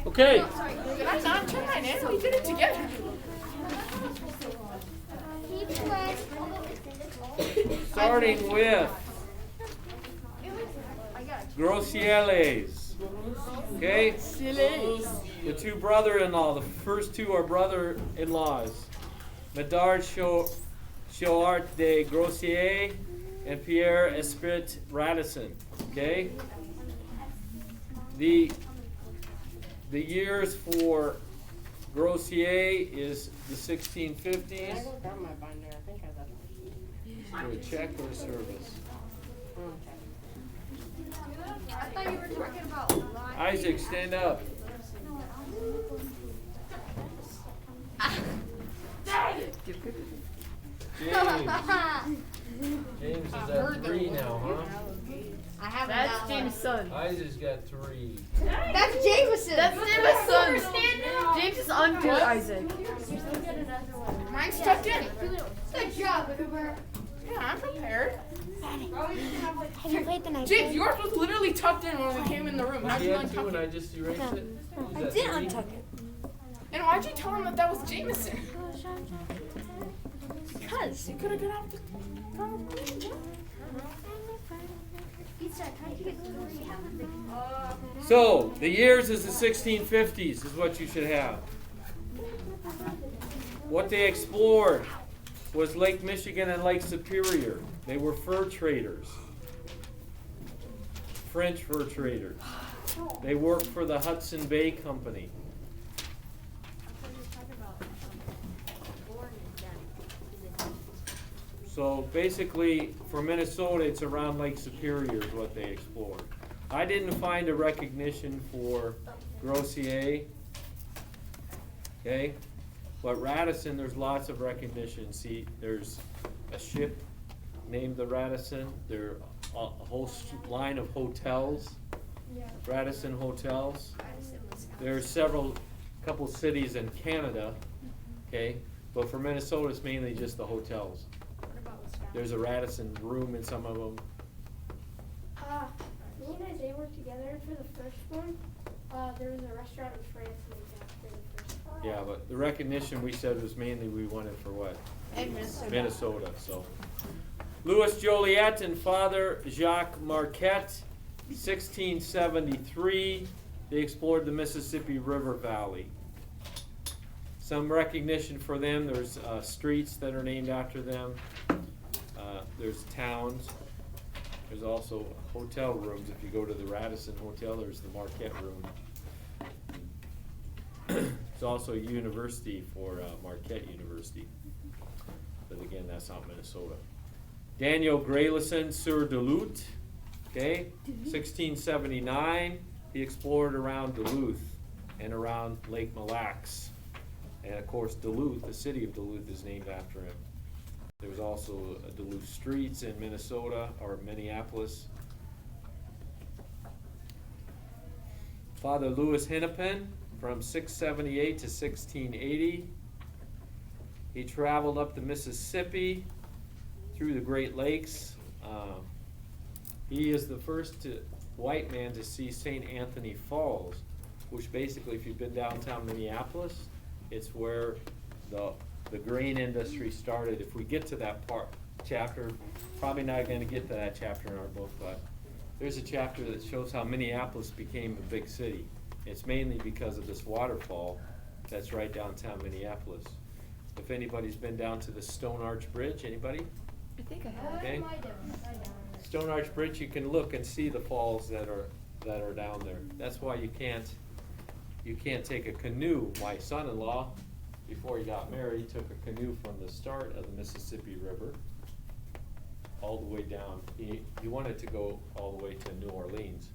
Okay. Did I not turn mine in? We did it together. Starting with Groseilles. Okay? The two brother-in-law. The first two are brother-in-laws. Medard Chouart de Groseilles and Pierre Esprit Radisson. Okay? The years for Groseilles is the 1650s. I wrote down my binder. I think I got Do a check or a service? I thought you were talking about live. Isaac, stand up. James is at 3 now, huh? I haven't That's got one. James' son. Isaac's got 3. That's Jameson. That's James' son. James is under Isaac. Mine's tucked in. Good job, Cooper. Yeah, I'm prepared. Have you played the night James, yours was literally tucked in when we came in the room. How'd He you had 2 untuck and I it? just erased it. Is I that did 3? untuck it. And why'd you tell him that that was Jameson? Because. You could have got out the. So, the years is the 1650s is what you should have. What they explored was Lake Michigan and Lake Superior. They were fur traders. French fur traders. They worked for the Hudson Bay Company. So basically, for Minnesota, it's around Lake Superior is what they explored. I didn't find a recognition for Groseilles, okay? But Radisson, there's lots of recognition. See, there's a ship named the Radisson. There are a whole line of hotels, Radisson hotels. There's couple cities in Canada, okay? But for Minnesota, it's mainly just the hotels. There's a Radisson room in some of them. Me and Isaiah worked together for the first one. There was a restaurant in France named after the first one. Yeah, but the recognition we said was mainly we wanted for what? Minnesota, so. Louis Joliet and Father Jacques Marquette, 1673, they explored the Mississippi River Valley. Some recognition for them, there's streets that are named after them. There's towns. There's also hotel rooms. If you go to the Radisson Hotel, there's the Marquette room. There's also a university for Marquette University. But again, that's not Minnesota. Daniel Grayson sur Duluth, okay, 1679. He explored around Duluth and around Lake Mille Lacs. And of course, Duluth, the city of Duluth, is named after him. There was also Duluth Streets in Minnesota, or Minneapolis. Father Louis Hennepin, from 678 to 1680. He traveled up the Mississippi through the Great Lakes. He is the first white man to see St. Anthony Falls, which basically, if you've been downtown Minneapolis, it's where the grain industry started. If we get to that chapter, probably not going to get to that chapter in our book, but there's a chapter that shows how Minneapolis became a big city. It's mainly because of this waterfall that's right downtown Minneapolis. If anybody's been down to the Stone Arch Bridge, anybody? I think I have. Okay. Stone Arch Bridge, you can look and see the falls that are down there. That's why you can't take a canoe. My son-in-law, before he got married, took a canoe from the start of the Mississippi River all the way down. He wanted to go all the way to New Orleans,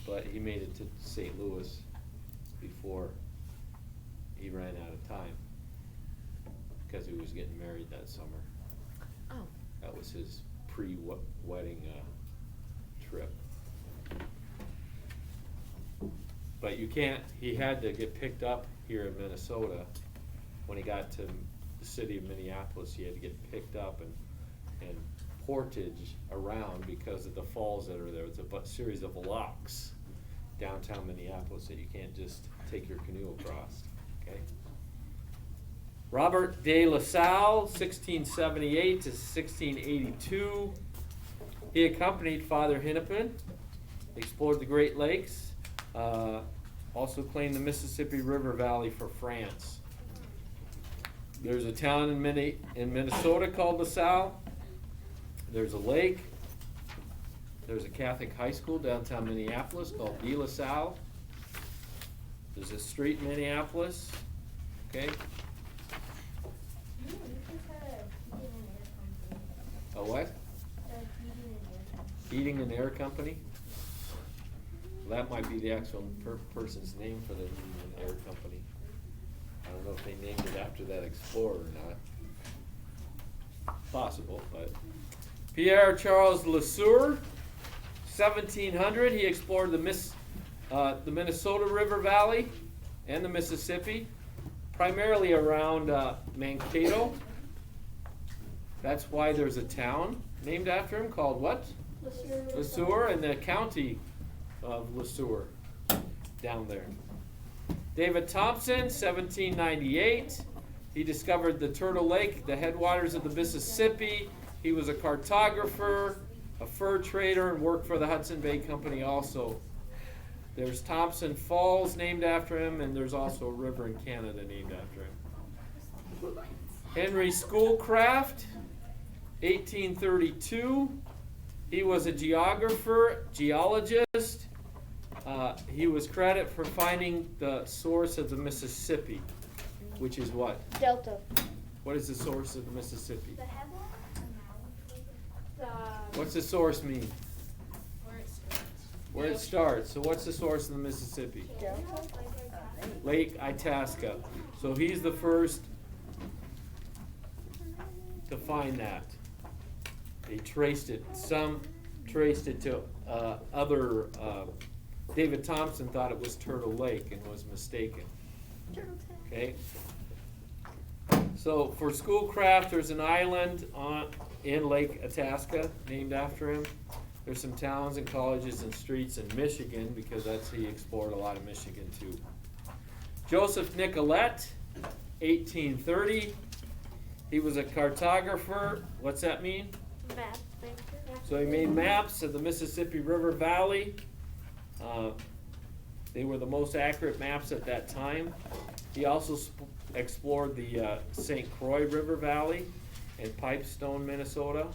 but he made it to St. Louis before he ran out of time because he was getting married that summer. Oh. That was his pre-wedding trip. But he had to get picked up here in Minnesota. When he got to the city of Minneapolis, he had to get picked up and portage around because of the falls that are there. It's a series of locks downtown Minneapolis that you can't just take your canoe across, okay? Robert de La Salle, 1678 to 1682. He accompanied Father Hennepin, explored the Great Lakes, also claimed the Mississippi River Valley for France. There's a town in Minnesota called La Salle. There's a lake. There's a Catholic high school downtown Minneapolis called De La Salle. There's a street in Minneapolis, okay? A what? Heating and Air Company? Well, that might be the actual person's name for the Heating and Air Company. I don't know if they named it after that explorer or not. Possible, but. Pierre Charles Le Sueur, 1700, he explored the Minnesota River Valley and the Mississippi, primarily around Mankato. That's why there's a town named after him called what? Le Sueur, in the county of Le Sueur, down there. David Thompson, 1798. He discovered the Turtle Lake, the headwaters of the Mississippi. He was a cartographer, a fur trader, and worked for the Hudson Bay Company also. There's Thompson Falls named after him, and there's also a river in Canada named after him. Henry Schoolcraft, 1832. He was a geologist. He was credited for finding the source of the Mississippi, which is what? Delta. What is the source of the Mississippi? The headline? What's the source mean? Where it starts. Where it starts. So what's the source of the Mississippi? Lake Itasca. So he's the first to find that. They traced it. Some traced it to other. David Thompson thought it was Turtle Lake and was mistaken. Okay. So for Schoolcraft, there's an island in Lake Itasca named after him. There's some towns and colleges and streets in Michigan because he explored a lot of Michigan too. Joseph Nicolet, 1830. He was a cartographer. What's that mean? Map maker. So he made maps of the Mississippi River Valley. They were the most accurate maps at that time. He also explored the St. Croix River Valley in Pipestone, Minnesota.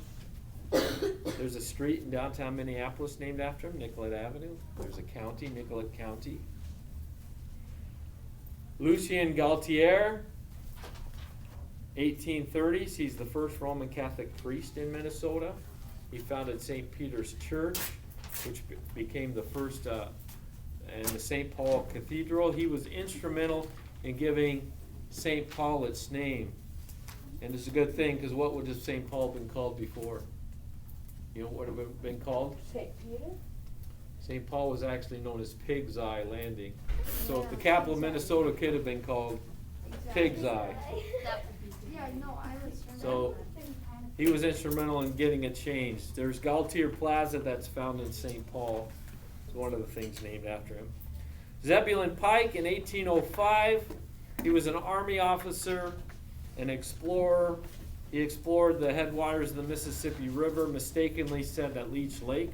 There's a street in downtown Minneapolis named after him, Nicollet Avenue. There's a county, Nicollet County. Lucien Galtier, 1830s. He's the first Roman Catholic priest in Minnesota. He founded St. Peter's Church, which became the first, and the St. Paul Cathedral. He was instrumental in giving St. Paul its name. And it's a good thing, because what would have St. Paul been called before? You know what would have been called? St. Peter? St. Paul was actually known as Pig's Eye Landing. So if the capital of Minnesota could have been called Pig's Eye. Yeah, no, I was. So he was instrumental in getting it changed. There's Galtier Plaza that's found in St. Paul. It's one of the things named after him. Zebulon Pike in 1805. He was an army officer, an explorer. He explored the headwaters of the Mississippi River, mistakenly said that Leech Lake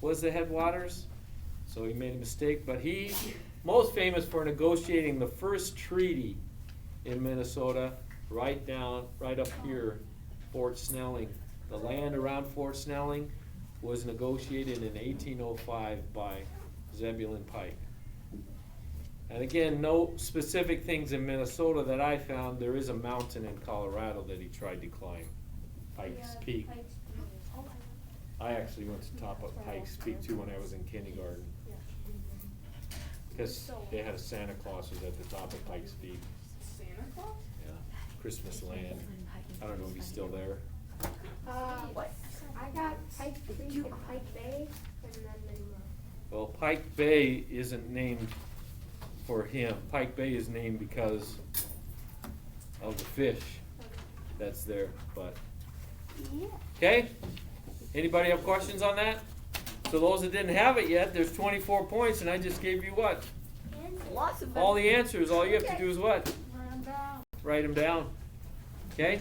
was the headwaters. So he made a mistake, but he's most famous for negotiating the first treaty in Minnesota, right up here, Fort Snelling. The land around Fort Snelling was negotiated in 1805 by Zebulon Pike. And again, no specific things in Minnesota that I found. There is a mountain in Colorado that he tried to climb, Pikes Peak. I actually went to top of Pikes Peak too when I was in kindergarten. Because they had a Santa Claus was at the top of Pikes Peak. Santa Claus? Yeah, Christmas Land. I don't know if he's still there. What? I got Pike Creek and Pike Bay, and then many more. Well, Pike Bay isn't named for him. Pike Bay is named because of the fish that's there, but. Okay? Anybody have questions on that? So those that didn't have it yet, there's 24 points, and I just gave you what? Lots of all the answers. All you have to do is what? Write them down. Okay?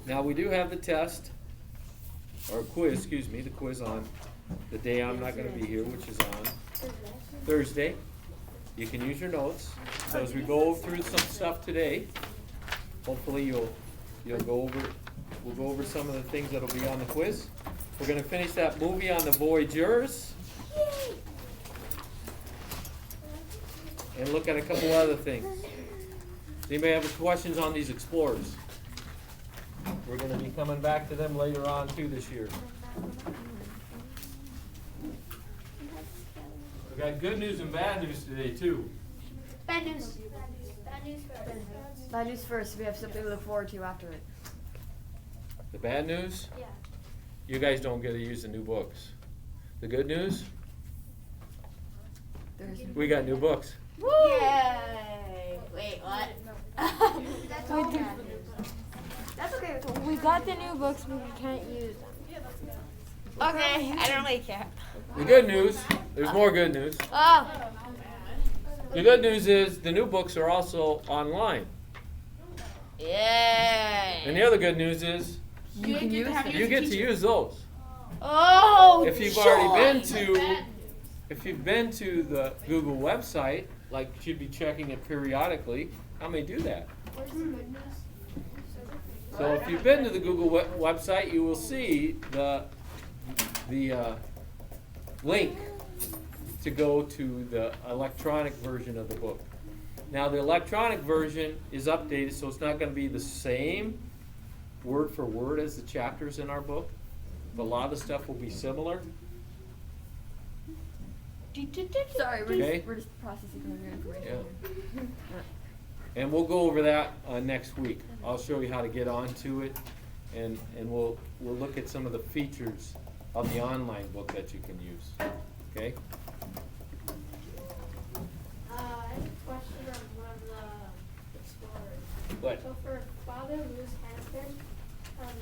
Now we do have the test, or quiz, excuse me, the quiz on the day I'm not going to be here, which is on Thursday. You can use your notes. So as we go through some stuff today, hopefully you'll go over. We'll go over some of the things that'll be on the quiz. We're going to finish that movie on the Voyagers. And look at a couple other things. Does anybody have questions on these explorers? We're going to be coming back to them later on too this year. We got good news and bad news today too. Bad news. Bad news first. We have something to look forward to after it. The bad news? Yeah. You guys don't get to use the new books. The good news? We got new books. Yay! Wait, what? That's all bad news. That's okay. We got the new books, but we can't use them. Okay, I don't really care. The good news, there's more good news. Oh. The good news is the new books are also online. Yay! And the other good news is You can use them. you get to use those. Oh, If you've already been to the Google website, like you should be checking it periodically, how many do that? So if you've been to the Google website, you will see the link to go to the electronic version of the book. Now the electronic version is updated, so it's not going to be the same word for word as the chapters in our book, but a lot of the stuff will be similar. Sorry, Okay. we're just processing some of your information. Yeah. And we'll go over that next week. I'll show you how to get onto it, and we'll look at some of the features of the online book that you can use. Okay? I have a question on one of the explorers. What? So for Father Lewis Hamilton,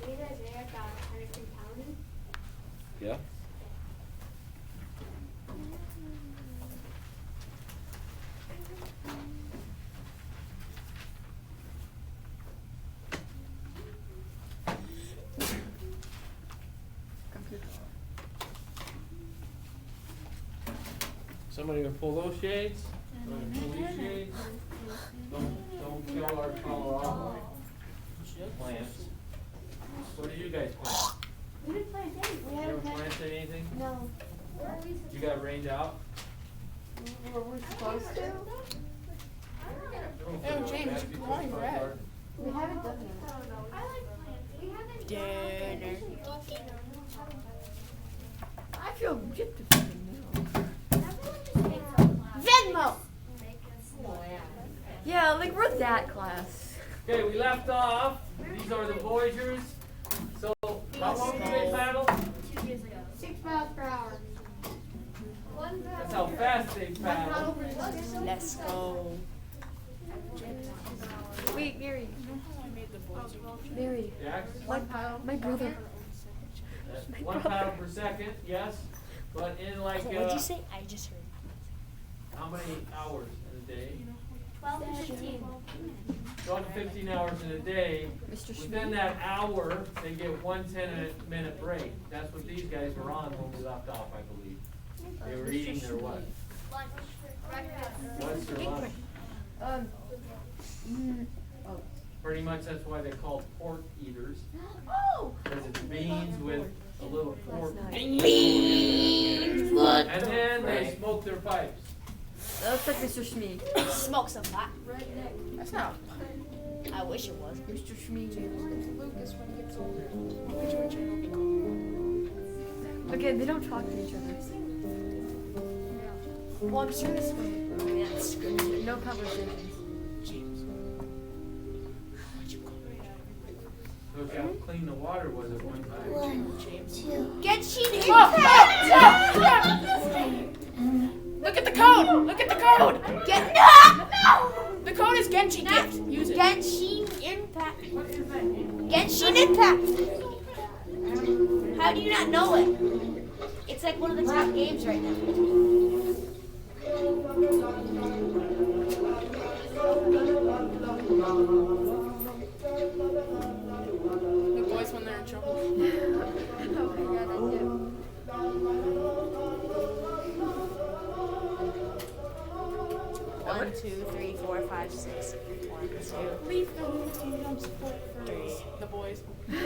me and Isaiah got Henderson County. Yeah? Somebody gonna pull those shades? Somebody pull these shades? Don't kill our Colorado plants. What did you guys plant? We didn't plant anything. We You haven't ever planted. planted anything? No. You got rained out? Were we supposed to? Oh, James, you're glowing red. We haven't done that. I like plants. We haven't. I feel gypped or something now. Venmo. Yeah, like we're that class. Okay, we left off. These are the Voyagers. So, how long did they paddle? 2 years ago. 6 miles per hour. That's how fast they paddle. Let's go. Wait, Mary. Mary. Jax? My brother. That's 1 paddle per second, yes. But in like, What'd you say? I just heard. how many hours in a day? 12 to 15. 12 to 15 hours in a day. Mr. Within Schmidt. that hour, they get 1 10-minute break. That's what these guys were on when we left off, I believe. They were eating their what? Lunch or lunch. Pretty much that's why they're called pork eaters. Oh. Because it's beans with a little pork. Last night. And then they smoke their pipes. That looks like Mr. Schmee. Smoke some pot. That's not. I wish it was. Mr. Schmee. Lucas when he gets older. Which one channel be called? Okay, they don't talk to each other. Well, I'm sure this one. Yeah, it's good. No conversations. So if you have to clean the water, was it one time? Get cheated. Look at the code! Look at the code! Get no. The code is Genchi Gift. Use it. Genshin Impact. Genshin Impact. How do you not know it? It's like one of the top games right now. The boys when they're in trouble. Oh my god, I do. One, 2, 3, 4, 5, 6. 1, 2, Leave them to them split for 3. The boys. They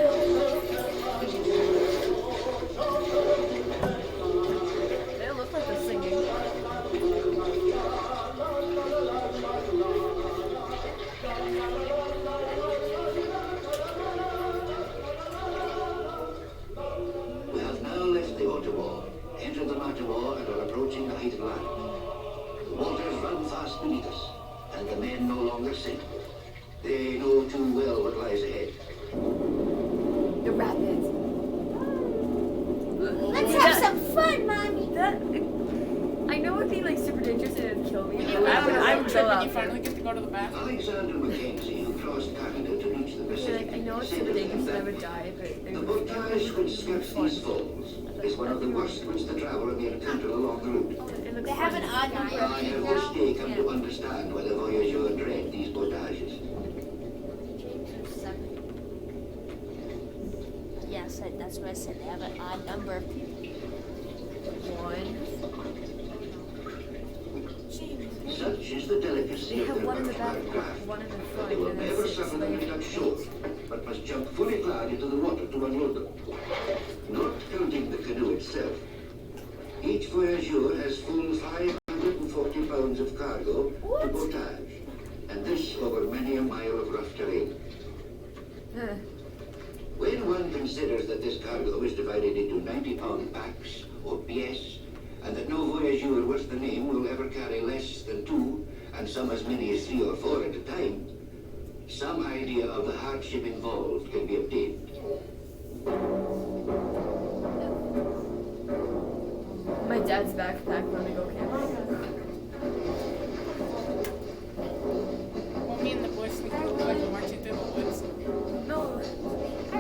don't look like they're singing. We have now left the Ottawa, entered the Mattawa, and are approaching the height of land. The waters run fast beneath us, and the men no longer sink. They know too well what lies ahead. The rapids. Let's have some fun, Mommy. That, I know it'd be like super dangerous and it'd kill me. When but you I would road trip go and out you finally there. get to go to the bathroom. Alexander Mackenzie, who crossed Canada to reach the Yeah, Pacific, like, I know it's said super of dangerous and I that would die, but it the would portage which skirts these falls is one of the worst which the traveller may encounter along the route. it looks They have fun. an odd number I of have people. this day come to understand why the voyageurs dread these portages. Yes, that's what I said. They have an odd number of people. Such is the delicacy They of have their one in the back, earthbound craft. one in the They front, will and then never 6 suffer them to later. touch shore, but must jump fully clad into the water to unload them. Not counting the canoe itself. Each voyageur has full 540 pounds of cargo to portage, and this over many a mile of rough terrain. Huh. When one considers that this cargo is divided into 90-pound packs, or pièces, and that no voyageur worth the name will ever carry less than 2, and some as many as 3 or 4 at a time, some idea of the hardship involved can be obtained. My dad's backpack when we go camping. Well, me and the boys sneak out like we're marching through the woods. No,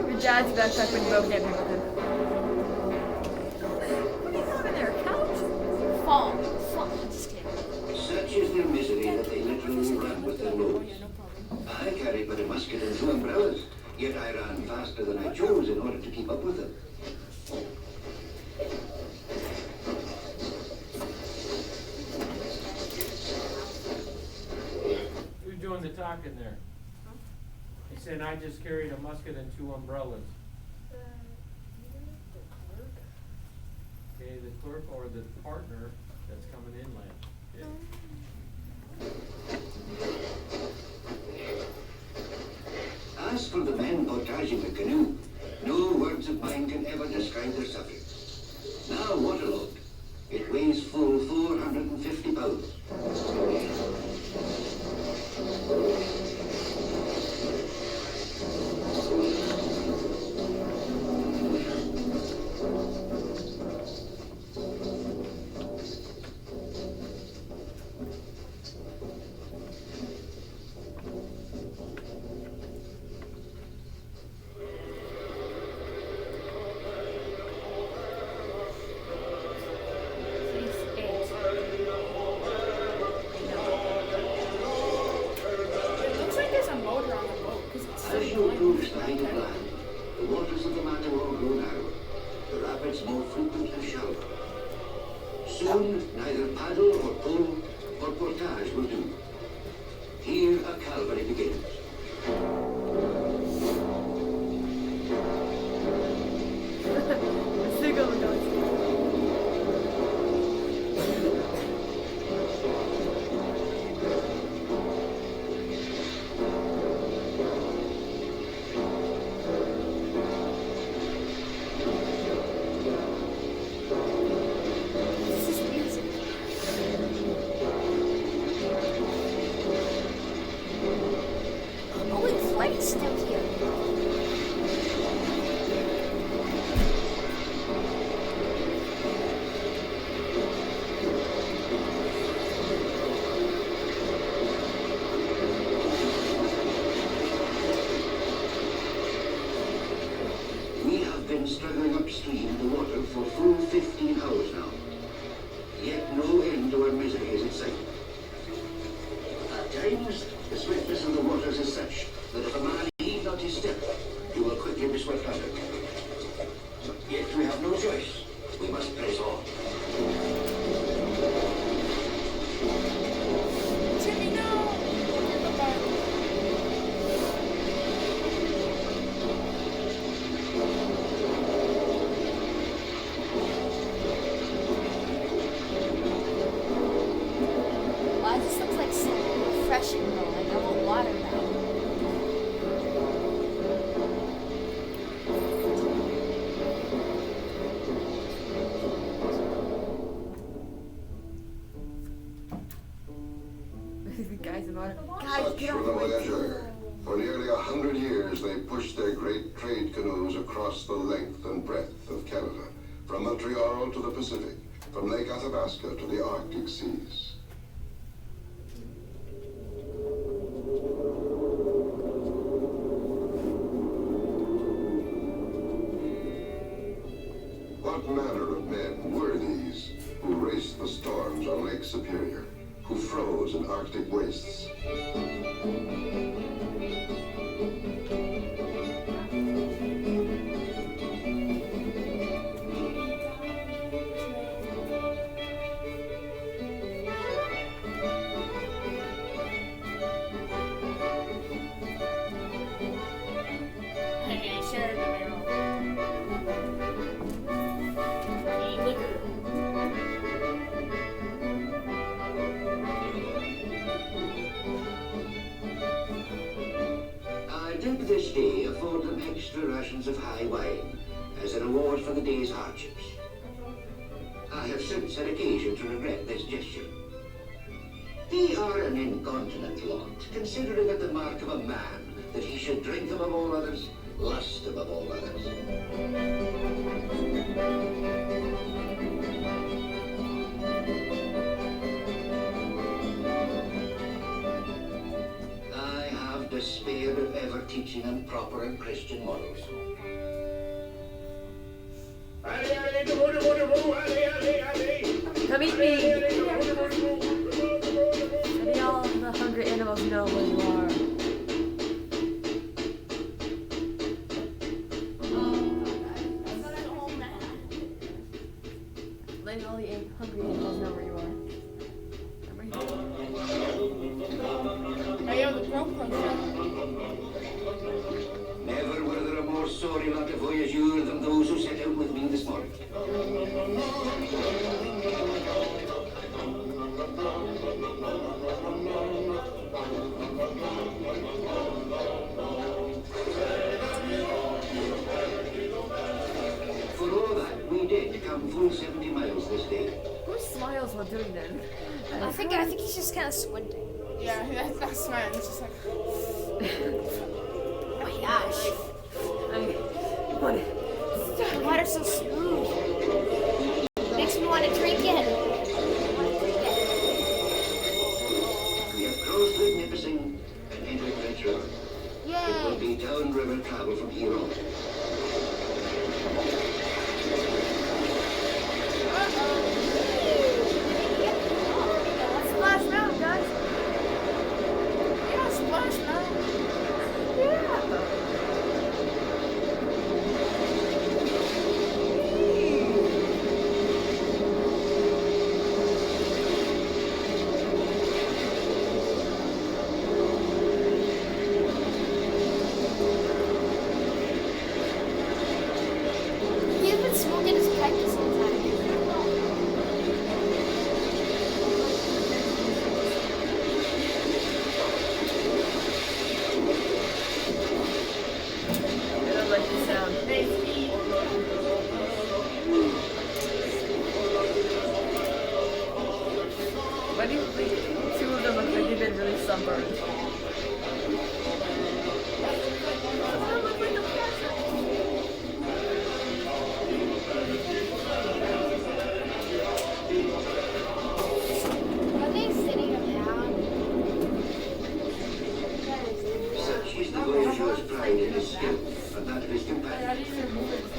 your dad's backpack when you go camping with him. What do you have in there? A couch? Fall. Just kidding. Such is their misery that they literally run with their Oh loads. yeah, no problem. I carried but a musket and 2 umbrellas, yet I ran faster than I chose in order to keep up with them. Who's doing the talking there? He said, I just carried a musket and 2 umbrellas. Okay, the clerk or the partner that's coming inland. Okay. As for the men portaging the canoe, no words of mine can ever describe their suffering. Now waterlogged, it weighs full 450 pounds. It looks like there's a motor on the boat because it's so As you noisy. approach the height of land, the waters of the Mattawa grow narrower, the rapids more frequent and shallow. Soon, neither paddle or pull or portage will do. Here a calvary begins. Still going, guys. This is music. Oh, wait, Flight is still here. We have been struggling upstream in the water for full 15 hours now. Yet no end to our misery as it refreshing though. Like I want water now. Guys, I'm on. Such were the Voyageurs. For nearly 100 years, they pushed their great trade canoes across the length and breadth of Canada, from Montreal to the Pacific, from Lake Athabasca to the Arctic seas. What manner of men were these who raced the storms on Lake Superior, who froze in Arctic wastes? Hey, share the barrel. Hey, liquor. I did this day afford them extra rations of high wine as a reward for the day's hardships. I have since had occasion to regret this gesture. They are an incontinent lot, considering it the mark of a man that he should drink above all others, lust above all others. I have despaired of ever teaching them proper and Christian morals. Come eat me! Maybe all the hungry animals know where you are. Letting all the hungry animals know where you are. Hey, yo, the GoPro show. Never were there a more sorry lot of voyageurs than those who set out with me this morning. For all that, we did come full 70 miles this day. Whose smiles were doing that? I think he's just kind of squinting. Yeah, that's fine. It's just like. Oh my gosh. What? The water's so smooth. Makes me want to drink it. We have crossed Lake Nipissing and entered French River. It will be downriver travel from here on. Splash Mountain, guys! Yeah, Splash Mountain. He's been smoking his pipe this whole time. I don't like the sound. Why do you think two of them look like they've been really sunburned? Are they sitting down? Such is the voyageur's pride in his skill, and that of his companions,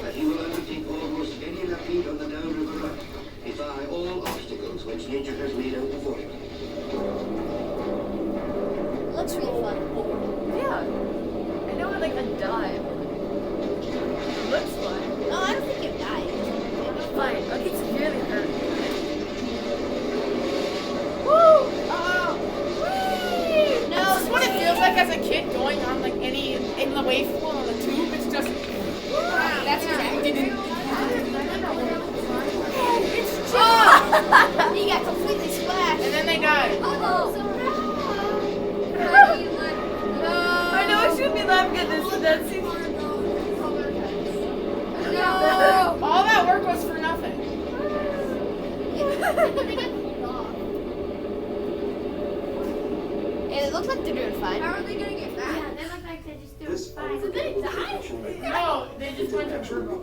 that he will undertake almost any rapide on the downriver run, defy all obstacles which nature has laid out before him. Looks really fun. Yeah. I know it like a dive. It looks fun. No, I don't think it died. Fine. Like it's really hurt. No, this is what it feels like as a kid going on like any in the wave pool on the tube. It's just that's attracted in. He got completely splashed. And then they died. Oh. I'm good. That seems. No. All that work was for nothing. It looks like they're doing fine. How are they gonna get back? Yeah, they look like they just do it fine. Did they die? No, they just went to Virgo.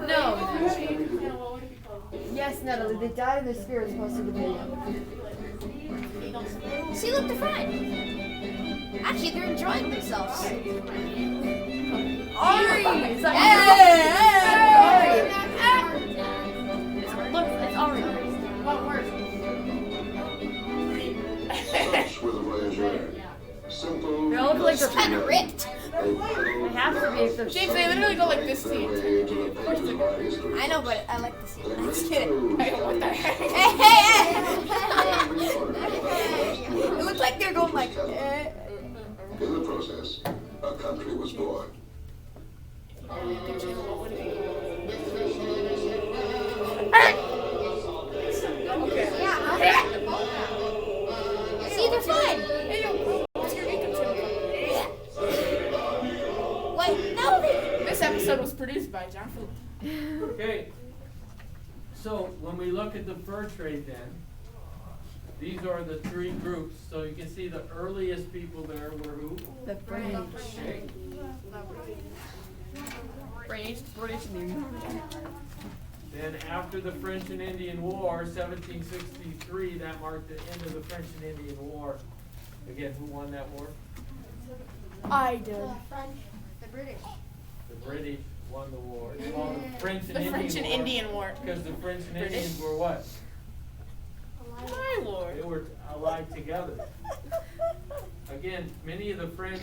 No. What would it be called? Yes, Natalie. They died and their spirit's supposed to be. See, look, they're fine. Actually, they're enjoying themselves. Ari! It's like Hey! Look, it's Ari. What worse? Such were the voyageurs. Simple. They all look like they're Kind of ripped. They have to be if they're. James, they literally go like this to Their you. way into the pages of our history. I know, but I like to see it. They I'm just raced kidding. through Hey, what the heck? Hey, hey! It looked like they're going like. In the process, a country was born. See, they're fine. Wait, no, they. This episode was produced by John Phillips. Okay, so when we look at the fur trade then, these are the three groups. So you can see the earliest people there were who? The British. Okay. British New. Then after the French and Indian War, 1763, that marked the end of the French and Indian War. Again, who won that war? I did. The British. The British won the war. Well, the French and The Indian French and War. Indian War. Because the French and British. Indians were what? My lord. They were allied together. Again, many of the French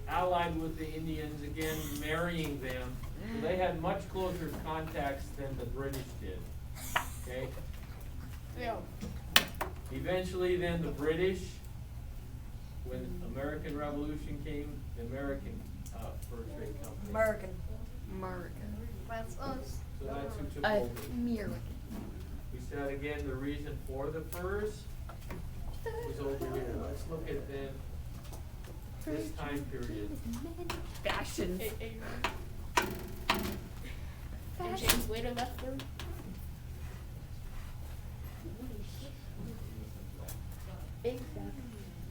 allied with the Indians, again, marrying them. So they had much closer contacts than the British did. Okay? Yeah. Eventually, then the British, when American Revolution came, the American fur trade company. American. That's us. So that's who took over. American. We said again, the reason for the furs is over here. Let's look at then this time period. Fashion. And James later left them.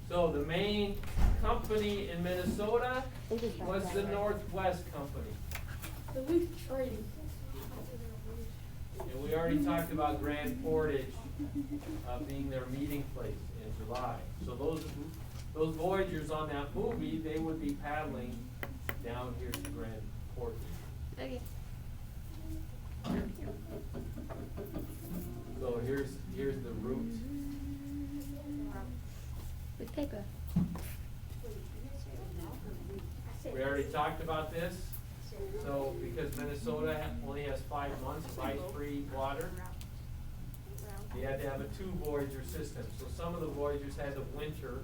So the main company in Minnesota was the Northwest Company. The wheat trading. And we already talked about Grand Portage being their meeting place in July. So those voyagers on that movie, they would be paddling down here to Grand Portage. Okay. So here's the route. With paper. We already talked about this. So because Minnesota only has 5 months of ice-free water, you had to have a 2-voyager system. So some of the voyagers had the winter,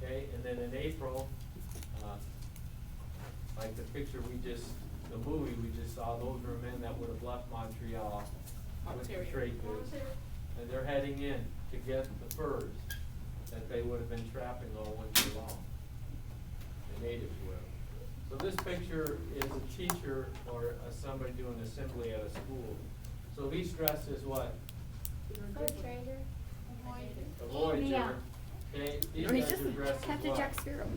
okay, and then in April, like the picture the movie we just saw, those were men that would have left Montreal with the trade goods. And they're heading in to get the furs that they would have been trapping all winter long. The natives would have. So this picture is a teacher or somebody doing assembly at a school. So he's dressed as what? A voyager. Okay, these guys are dressed as Captain what? Jack Sparrow.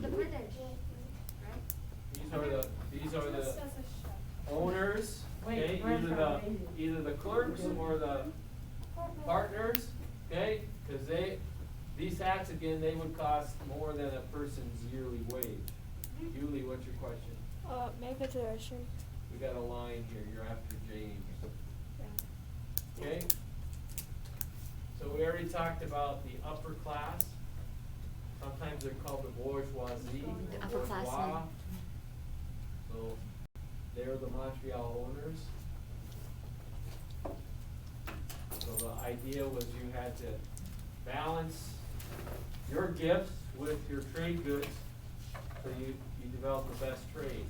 These are the owners, okay, either the clerks or the partners, okay, because these hats again, they would cost more than a person's yearly wage. Julie, what's your question? Make it to the restroom. We got a line here, you're after James. Okay? So we already talked about the upper class. Sometimes they're called the bourgeoisie. The or upperclassmen. bourgeois. So they're the Montreal owners. So the idea was you had to balance your gifts with your trade goods so you develop the best trade.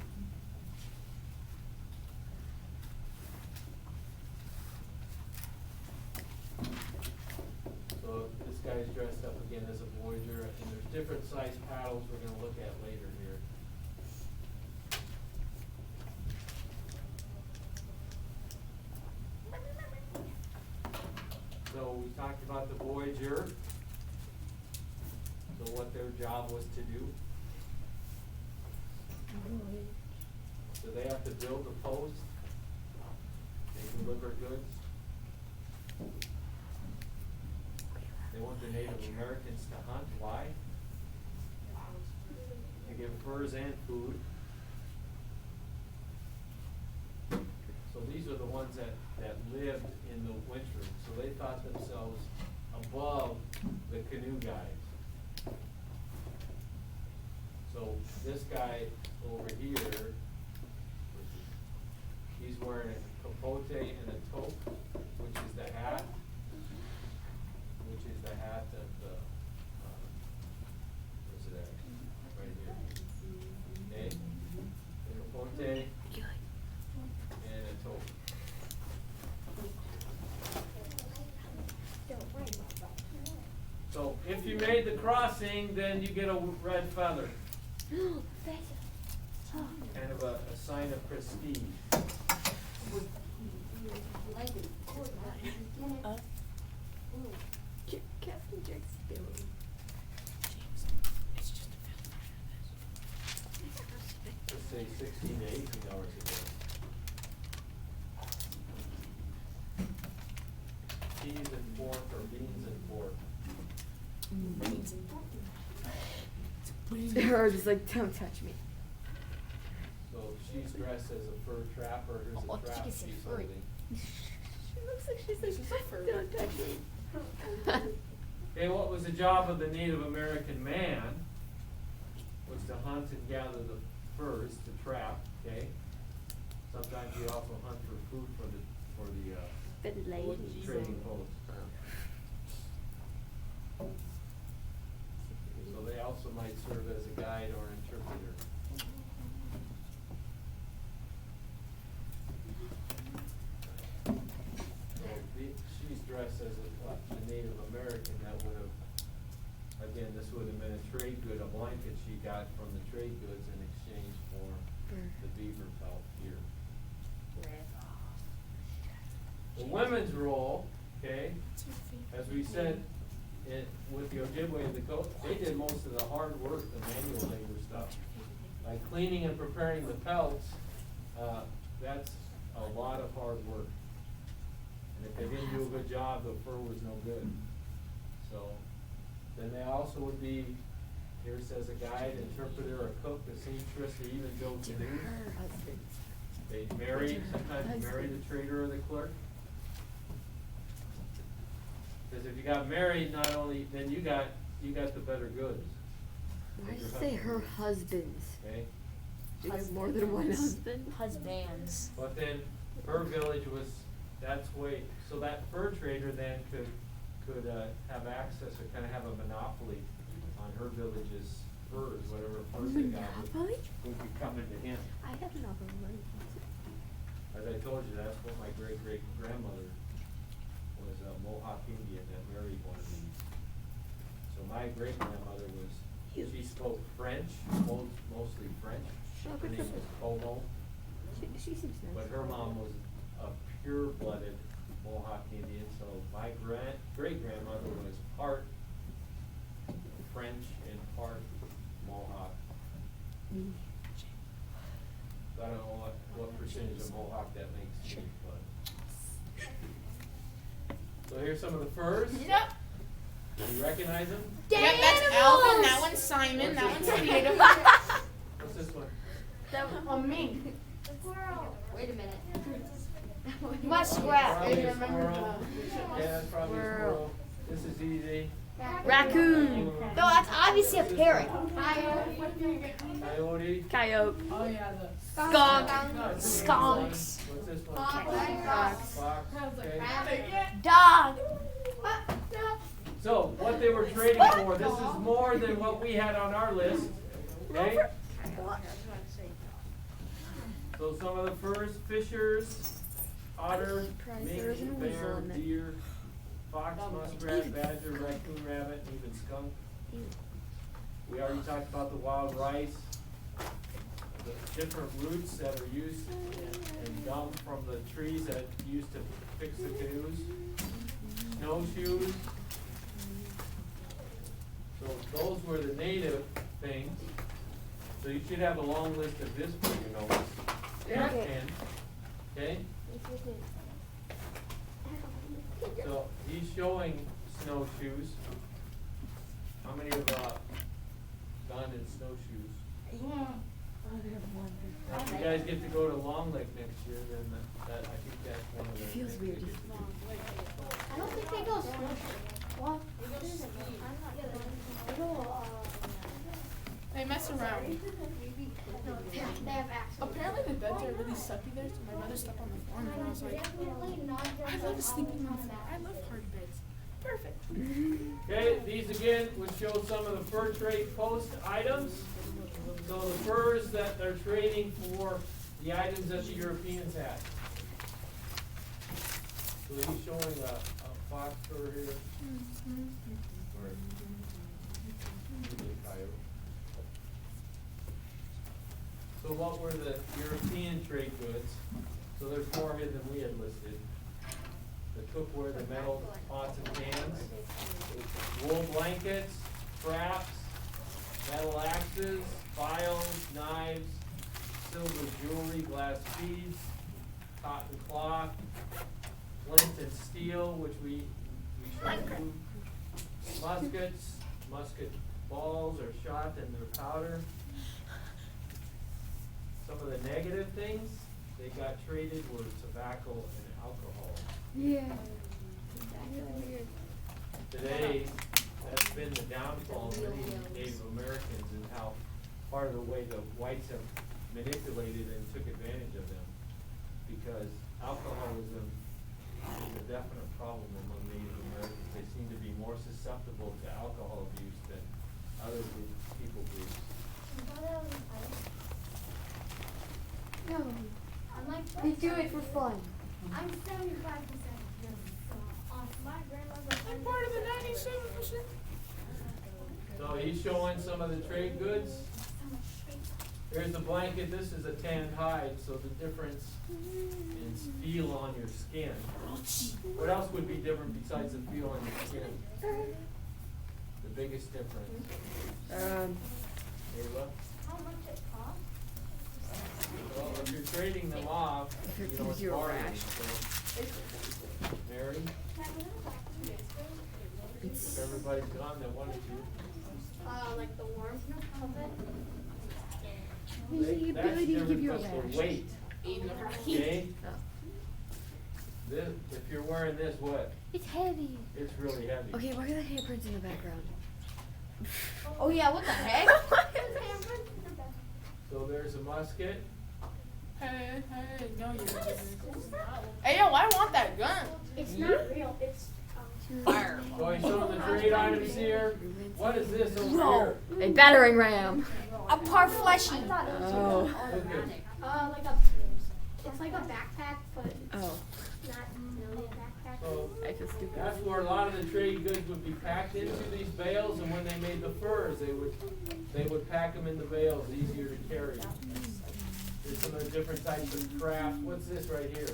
So this guy's dressed up again as a Voyager, and there's different size paddles we're gonna look at later here. So we talked about the Voyager, so what their job was to do. So they have to build the post, they deliver goods. They want the Native Americans to hunt, why? To give furs and food. So these are the ones that lived in the winter, so they thought themselves above the canoe guys. So this guy over here, he's wearing a capote and a toque, which is the hat, of the, where's it at? Right here. Okay? A capote and a toque. So if you made the crossing, then you get a red feather. Kind of a sign of prestige. Captain Jack's feeling. Let's say 16 to 18 hours a day. Cheese and pork or beans and pork. Her just like, don't touch me. So she's dressed as a fur trapper. Here's Oh, a trap she can say she's furry. holding. She looks like she's like, She's a fur. don't touch me. Okay, what was the job of the Native American man? Was to hunt and gather the furs to trap, okay? Sometimes you also hunt for food for the But ladies. trading post. So they also might serve as a guide or interpreter. So she's dressed as a Native American. That would have, again, this would have been a trade good, a blanket she got from the trade goods in exchange for the beaver pelt here. The women's role, okay, as we said, with the Ojibwe and the Coast, they did most of the hard work, the manual labor stuff. Like cleaning and preparing the pelts, that's a lot of hard work. And if they didn't do a good job, the fur was no good. So, then they also would be, here it says a guide, interpreter, a cook, a seamstress, or even Joe Canoe. Her husband. They'd marry, sometimes marry the trader or the clerk. Because if you got married, not only, then you got the better goods. Why does it say her husbands? Okay, Do you have more than one husband? Husbands. but then her village was, that's way, so that fur trader then could have access or kind of have a monopoly on her village's furs, whatever furs they got Monopoly? would be coming to him. I have enough of money. As I told you, that's what my great-great-grandmother was, a Mohawk Indian that married one of these. So my great-grandmother was, she spoke French, mostly French. Her name was Como, She seems nice. but her mom was a pure-blooded Mohawk Indian, so my great-grandmother was part French and part Mohawk. So I don't know what percentage of Mohawk that makes me, but. So here's some of the furs. Yep. You recognize them? Yep, that's Alvin, that one's Simon, that one's Native. What's this one? Oh, me. Wait a minute. Muskrat. Probably a Remember squirrel. Yeah, that's probably a squirrel. This is easy. Raccoon. No, that's obviously a parrot. Coyote. Coyote. Oh, yeah, Skunk. No, it's a Skunks. What's this one? Fox. Fox. Okay. Dog. So, what they were trading for, this is more than what we had on our list, okay? So some of the furs, fishers, otter, surprised there mink, isn't a weasel bear, in it. deer, fox, muskrat, badger, raccoon, rabbit, and even skunk. We already talked about the wild rice, the different roots that are used and gum from the trees that used to fix the canoes, snowshoes. So those were the native things. So you should have a long list of this for your notes. And, okay? So he's showing snowshoes. How many have gone in snowshoes? Now, if you guys get to go to Long Lake next year, then that I think that's one of the. Feels weird. I don't think they go snowshoeing. Well, they go, They mess around. they have access. Apparently the beds are really sucky there, so my mother slept on the floor and I was like, I love sleeping on the floor. I love hard beds. Perfect. Okay, these again would show some of the fur trade post items. So the furs that they're trading for the items that the Europeans had. So he's showing a fox fur here. Or maybe a coyote. So what were the European trade goods? So there's more here than we had listed. The cookware, the metal pots and pans, wool blankets, traps, metal axes, files, knives, silver jewelry, glass beads, cotton cloth, flint and steel, which we showed you, muskets, musket balls are shot in their powder. Some of the negative things they got traded were tobacco and alcohol. Yeah. Today, that's been the downfall of many Native Americans and how part of the way the whites have manipulated and took advantage of them. Because alcoholism is a definite problem among Native Americans. They seem to be more susceptible to alcohol abuse than other people groups. No, I'm like, They do it for fun. I'm 75% off my grandmother's. I'm part of the 97%. So he's showing some of the trade goods. Here's the blanket. This is a tanned hide, so the difference in feel on your skin. What else would be different besides the feel on your skin? The biggest difference. Ava? How much it costs? Well, if you're trading them off, you know it's You're a bargaining. rash. So, Mary, if everybody's gone, then why don't you? Like the warmth of it. The That's ability to give different you a because rash. the weight, okay? Oh. This, if you're wearing this, what? It's heavy. It's really heavy. Okay, why are the handprints in the background? Oh yeah, what the heck? So there's a musket. Hey, no, you're Hey, yo, I want that gun. It's not real. It's Fire. So he's showing the trade items here. What is this over here? A battering ram. A parfleche. I thought it was Oh. Okay. like a. It's like a backpack, but Oh, not really a backpack. So I feel stupid. that's where a lot of the trade goods would be packed into these bales, and when they made the furs, they would pack them in the bales, easier to carry. There's some of the different types of crafts. What's this right here?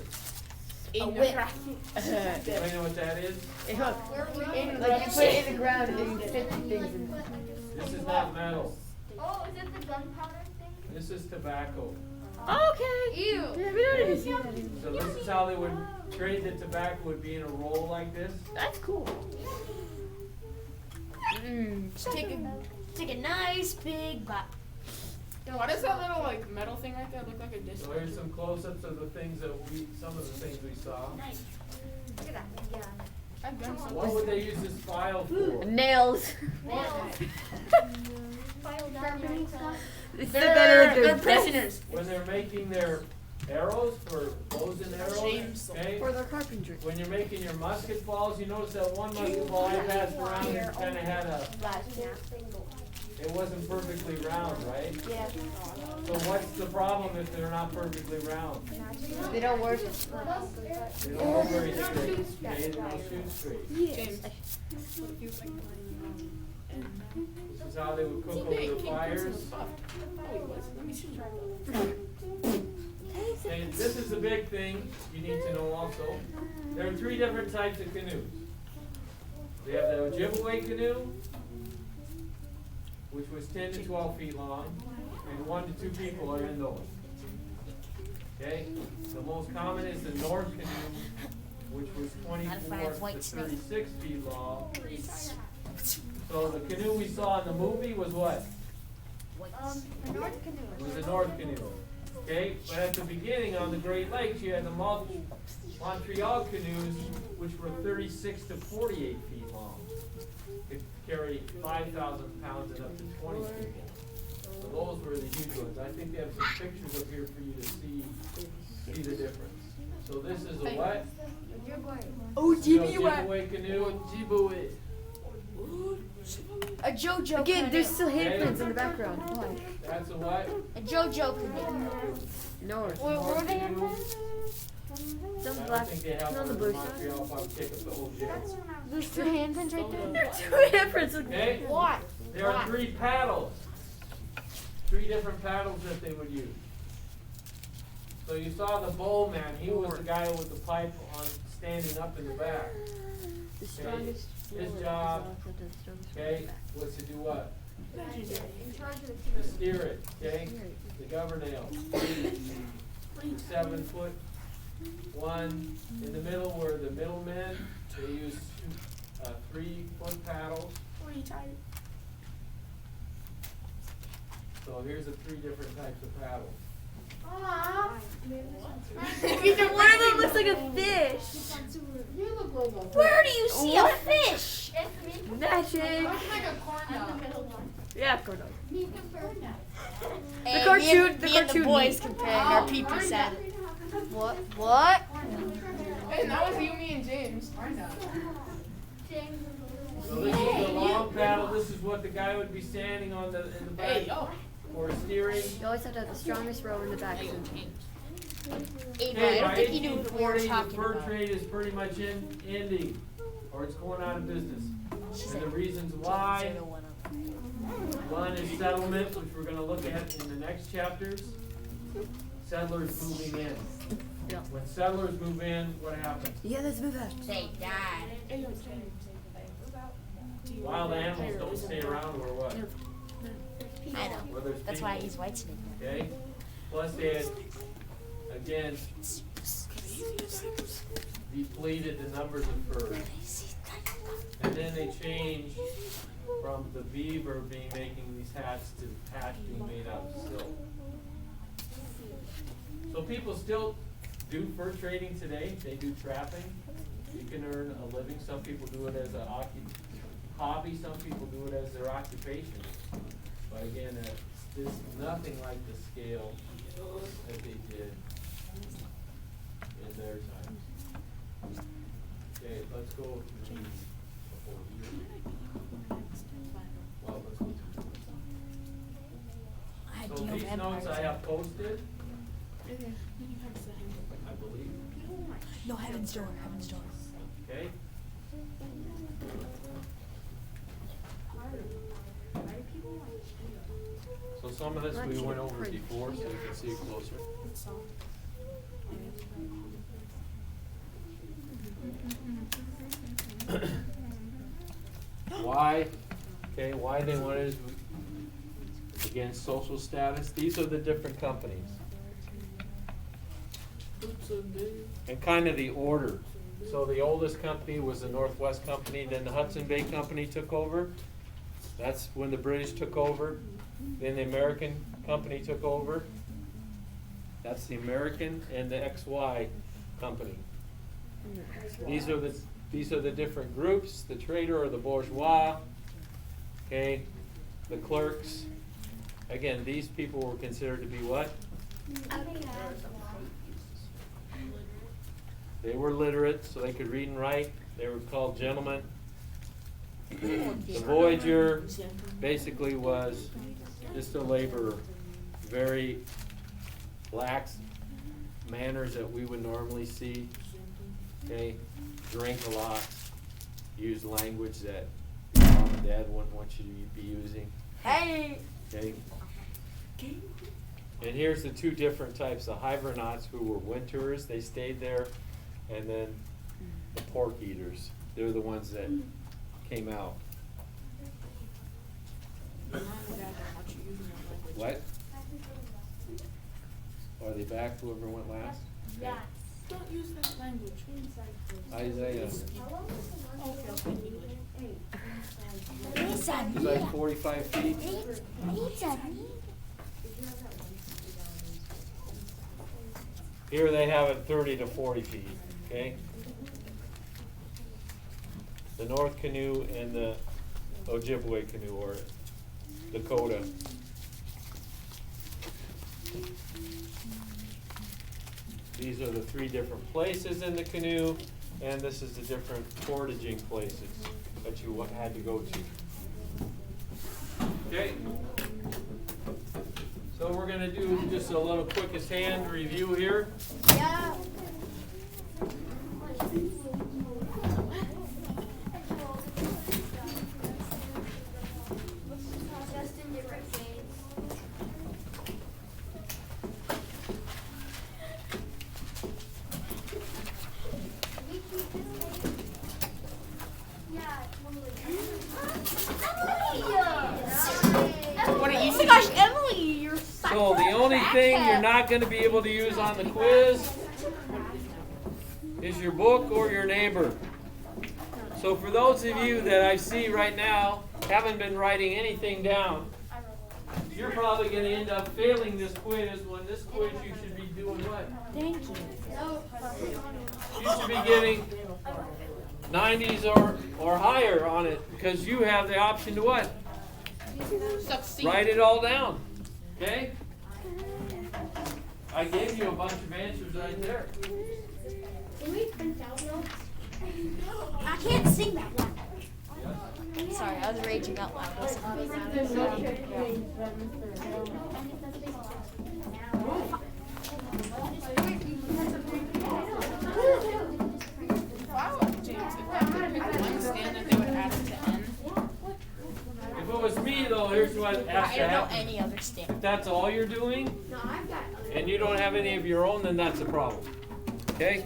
A whip. Anybody know what that is? A hook. Like you put it in the ground and then you fit things in. This is not metal. Oh, is it the gunpowder thing? This is tobacco. Okay. Ew. Yeah, we don't even see that anymore. So this is how they would trade the tobacco, would be in a roll like this. That's cool. Take a nice big bite. Why does that little like metal thing right there look like a disc? So here's some close-ups of the things that some of the things we saw. Look at that. Yeah. I've done so. What would they use this file for? Nails. Sharpening stuff. It's the better They're prisoners. When they're making their arrows for bows and arrows, James. okay? For their carpentry. When you're making your musket balls, you notice that one musket ball I passed around and kind of had a it wasn't perfectly round, right? Yeah. So what's the problem if they're not perfectly round? They don't work. They don't go very straight. Okay, they don't shoot straight. James. This is how they would cook over the fires. Oh, he was. Let me see. And this is a big thing you need to know also. There are 3 different types of canoes. We have the Ojibwe canoe, which was 10 to 12 feet long, and 1 to 2 people are in those. Okay? The most common is the North canoe, which was 24 to 36 feet long. So the canoe we saw in the movie was what? The North Canoe. It was the North canoe. Okay? But at the beginning on the Great Lakes, you had the Montreal canoes, which were 36 to 48 feet long. Could carry 5,000 pounds and up to 20 people. So those were the huge ones. I think they have some pictures up here for you to see the difference. So this is a what? Ojibwe canoe. Ojibwe. A JoJo Again, canoe. there's still handprints in the background. Why? That's a what? A JoJo canoe. North. Where they have Canoe. It's on I the don't black. think they have It's on one the in blue side. Montreal if I would take up the old jail. There's 2 handprints right there. There There's 2 handprints. Okay? Why? There are 3 paddles. 3 different paddles that they would use. So you saw the bowman. He was the guy with the pipe on standing up in the back. The strongest. His job, okay, was to do what? in charge of the To canoe. steer it, okay? The governale. 7 foot. 1 in the middle were the middlemen. They used 3-foot paddles. So here's the 3 different types of paddles. Aww. One of them looks like a fish. You look like a. Where do you see a fish? Magic. Looks like a corn dog. Yeah, corn dog. Hey, cartoon- Me and the boys comparing our pee-pee set. What? Hey, that was you, me, and James. So this is the long paddle. This is what the guy would be standing on in the back Hey, yo. for steering. You always have to have the strongest row in the back. Ava, Okay, I by don't think you knew what we were 1840, the talking fur about. trade is pretty much ending, or it's going out of business. And the reasons why, one is settlement, which we're gonna look at in the next chapters. Settlers moving in. Yeah. When settlers move in, what happens? Yeah, let's move out. They died. Wild animals don't stay around or what? I know. Where there's That's why people, he's white snake. okay? Plus they had, again, depleted the numbers of furs. And then they changed from the beaver making these hats to hats being made out of silk. So people still do fur trading today. They do trapping. You can earn a living. Some people do it as a hobby. Some people do it as their occupation. But again, it's nothing like the scale that they did in their times. Okay, let's go to the before here. Well, let's go to. So these notes I have posted. I believe. No, Heaven's Door. Heaven's Door. Okay. So some of this we went over before, so you can see it closer. Why? Okay, why they wanted, again, social status. These are the different companies. And kind of the order. So the oldest company was the Northwest Company, then the Hudson Bay Company took over. That's when the British took over. Then the American Company took over. That's the American and the XY Company. These are the different groups, the trader or the bourgeois, okay, the clerks. Again, these people were considered to be what? They were literate, so they could read and write. They were called gentlemen. The voyager, basically was just a laborer, very lax manners that we would normally see. Okay, drink a lot, use language that mom and dad wouldn't want you to be using. Hey. Okay. And here's the two different types: the hibernauts, who were winterers, they stayed there, and then the pork eaters. They're the ones that came out. What? Are they back? Whoever went last? Yeah. Don't use that language. Isaiah. Pizza It's like 45 feet. Pizza. Here they have it 30 to 40 feet, okay? The North Canoe and the Ojibwe canoe, or Dakota. These are the three different places in the canoe, and this is the different portaging places that you had to go to. Okay? So we're gonna do just a little quickest hand review here. Yeah. Just in different ways. Yeah, totally. What are you Oh my gosh, Emily, you're such So the only thing you're not gonna be able to use on the quiz is your book or your neighbor. So for those of you that I see right now haven't been writing anything down, you're probably gonna end up failing this quiz, when this quiz you should be doing what? Thank you. You should be getting 90s or higher on it, because you have the option to what? succeed? Write it all down, okay? I gave you a bunch of answers right there. Can we print out notes? I can't sing that one. Sorry, I was raging out loud. If I were James, if I could pick one standard, they would add it to N. If it was me though, here's what has I to don't know happen. any other standard. If that's all you're doing, No, I've got other. and you don't have any of your own, then that's a problem, okay?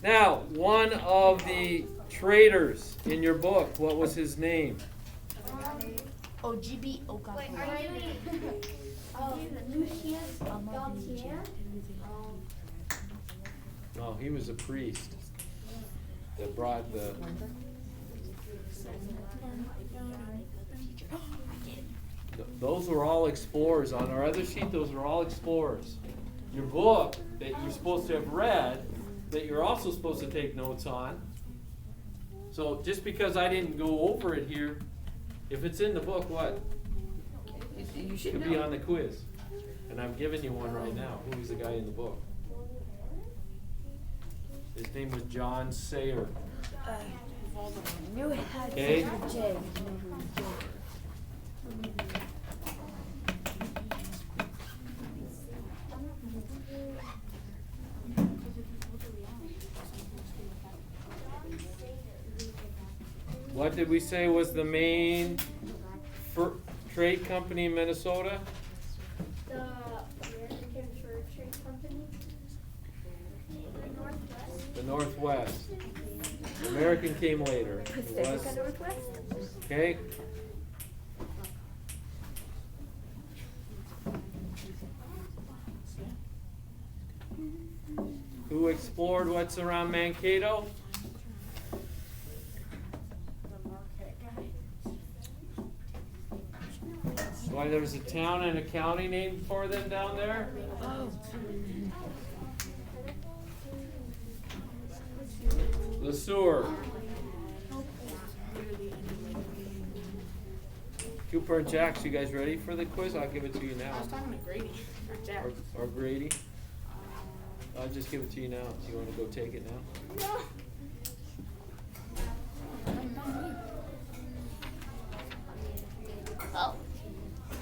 Now, one of the traders in your book, what was his name? OGB Wait, Okafor. are you Lucius Gautier? No, he was a priest that brought the. Those were all explorers. On our other sheet, those were all explorers. Your book that you're supposed to have read, that you're also supposed to take notes on. So just because I didn't go over it here, if it's in the book, what? You It should could be know. on the quiz. And I'm giving you one right now. Who was the guy in the book? His name was John Sayer. Knew it had Okay. a J. What did we say was the main trade company in Minnesota? The American Fur Trade Company. The Northwest. The Northwest. American came later. It was, Northwest? okay? Who explored what's around Mankato? Why there's a town and a county named for them down there? LeSueur. Cooper and Jax, you guys ready for the quiz? I'll give it to you I now. was talking to Grady. Or Jack. Or Grady. I'll just give it to you now. Do you want to go take it now? No.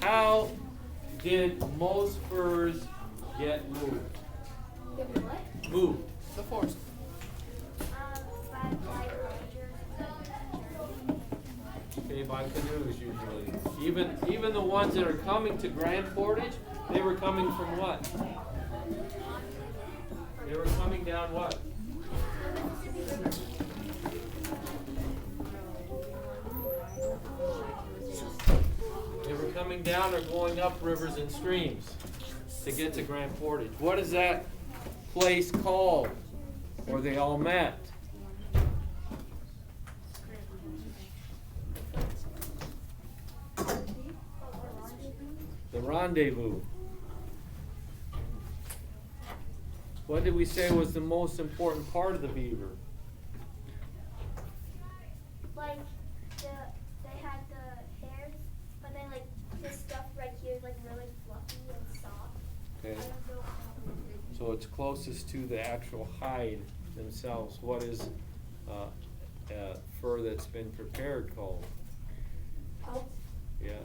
How did most furs get moved? Moved. The force. Okay, by canoes usually. Even the ones that are coming to Grand Portage, they were coming from what? They were coming down what? They were coming down or going up rivers and streams to get to Grand Portage. What is that place called where they all met? The rendezvous. What did we say was the most important part of the beaver? Like they had the hairs, but then like this stuff right here is like really fluffy and soft. Okay. I don't know how. So it's closest to the actual hide themselves. What is fur that's been prepared called? Pelt. Yes.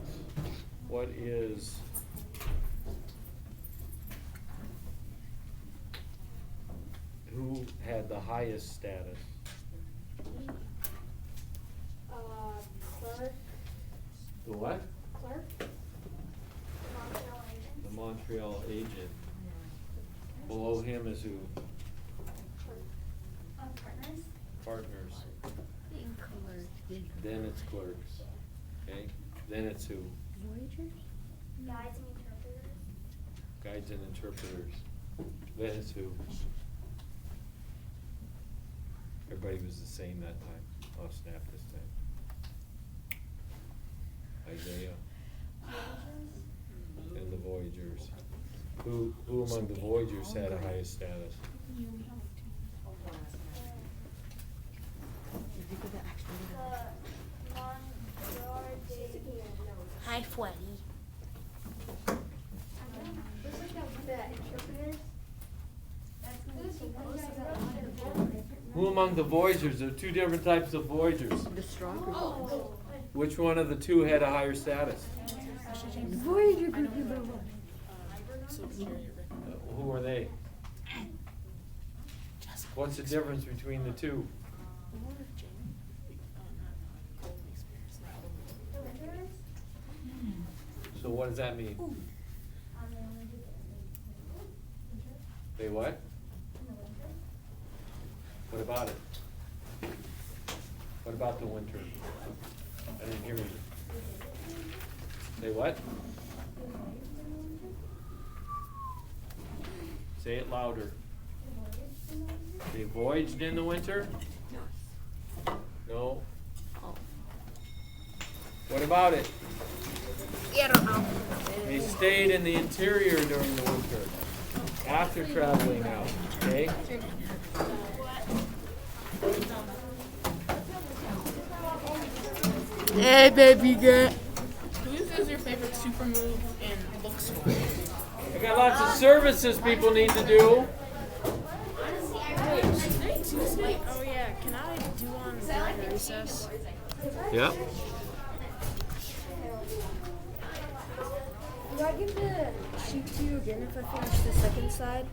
What is who had the highest status? Clerk. The what? Clerk. Montreal agent. The Montreal agent. Below him is who? Partners. Partners. Then it's clerks. Okay. Then it's who? Guides and interpreters. Guides and interpreters. Then it's who? Everybody was the same that time. Oh, snap this time. Isaiah. And the Voyagers. Who among the Voyagers had a highest status? Hi, Freddy. Who among the Voyagers? There are two different types of Voyagers. The stronger ones. Which one of the two had a higher status? Voyager group number one. Who are they? What's the difference between the two? So what does that mean? They what? What about it? What about the winter? I didn't hear you. Say what? Say it louder. They voyaged in the winter? No. What about it? Yeah, I don't know. They stayed in the interior during the winter after traveling out. Okay? Hey, baby girl. Who is your favorite super move in bookstore? I got lots of services people need to do. Oh yeah, can I do one during recess? Yeah. Do I get to shoot you again if I finish the second side?